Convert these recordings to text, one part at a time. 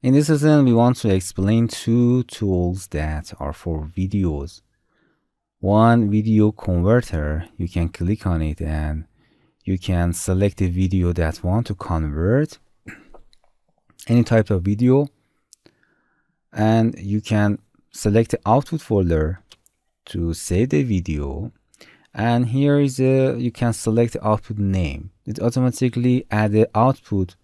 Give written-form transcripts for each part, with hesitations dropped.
In this lesson, we want to explain two tools that are for videos. One, video converter. You can click on it and you can select a video that want to convert any type of video, and you can select the output folder to save the video. And here is you can select the output name. It automatically add the output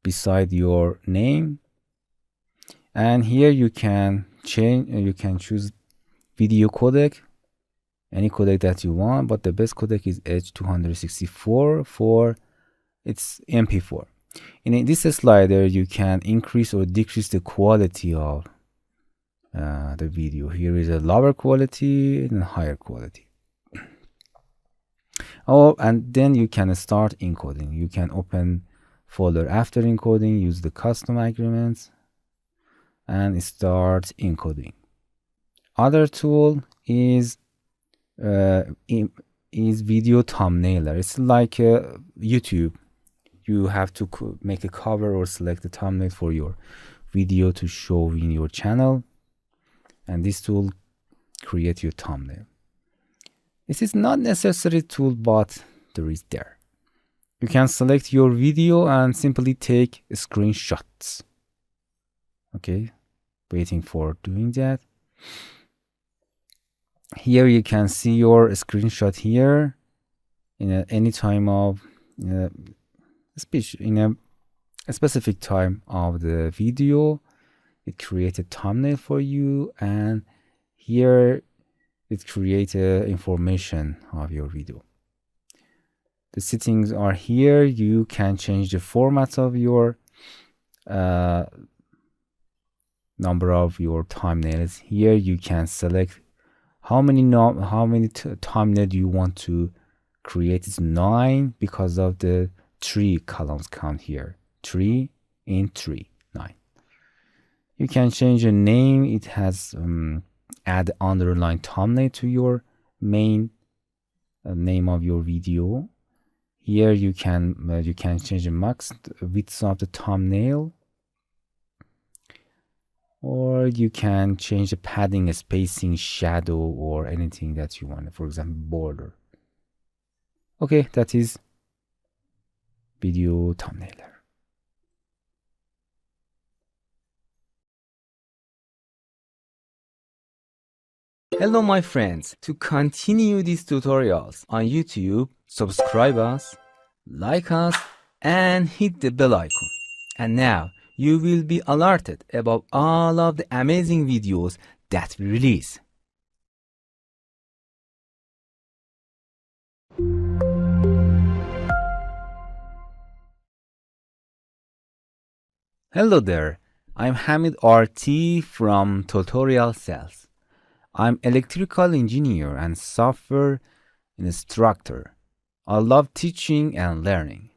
beside your name, and here you can change. You can choose video codec, any codec that you want, but the best codec is H264 for its MP4. In this slider, you can increase or decrease the quality of the video. Here is a lower quality and a higher quality. Oh, and then you can start encoding. You can open folder after encoding, use the custom agreements, and start encoding. Other tool is video thumbnailer. It's like YouTube. You have to make a cover or select a thumbnail for your video to show in your channel, and this tool create your thumbnail. This is not necessary tool, but there is there. You can select your video and simply take screenshots. Okay, waiting for doing that. Here you can see your screenshot here in any time of speech in a specific time of the video. It creates a thumbnail for you, and here it creates information of your video. The settings are here. You can change the format of your number of your thumbnails. Here you can select how many thumbnails you want to create. It's 9 because of the 3 columns count here. 3 in 3, 9. You can change the name. It has add underline thumbnail to your main name of your video. Here you can change the max width of the thumbnail, or you can change the padding, spacing, shadow, or anything that you want. For example, border. Okay, that is video thumbnailer. Hello my friends, to continue these tutorials on YouTube, subscribe us, like us, and hit the bell icon. And now you will be alerted about all of the amazing videos that we release. Hello there, I'm Hamid RT from TutorialCells. I'm electrical engineer and software instructor. I love teaching and learning.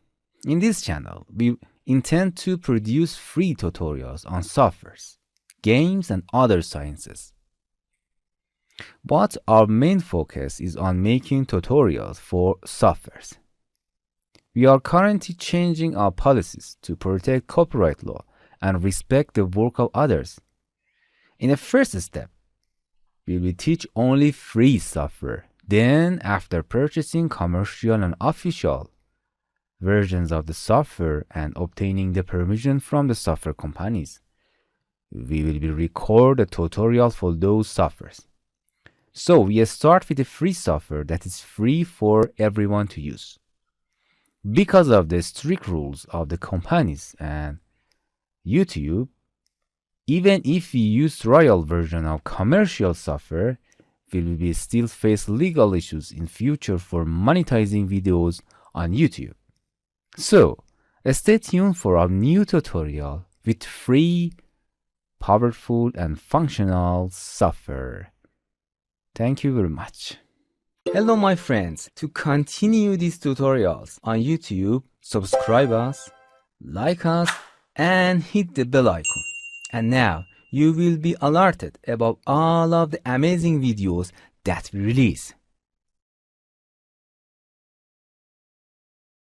In this channel, we intend to produce free tutorials on softwares, games, and other sciences. But our main focus is on making tutorials for softwares. We are currently changing our policies to protect copyright law and respect the work of others. In the first step, we will teach only free software. Then, after purchasing commercial and official versions of the software and obtaining the permission from the software companies, we will record a tutorial for those softwares. So we start with the free software that is free for everyone to use. Because of the strict rules of the companies and YouTube, even if we use trial version of commercial software, we will still face legal issues in future for monetizing videos on YouTube. So, stay tuned for our new tutorial with free, powerful, and functional software. Thank you very much. Hello my friends, to continue these tutorials on YouTube, subscribe us, like us, and hit the bell icon. And now you will be alerted about all of the amazing videos that we release.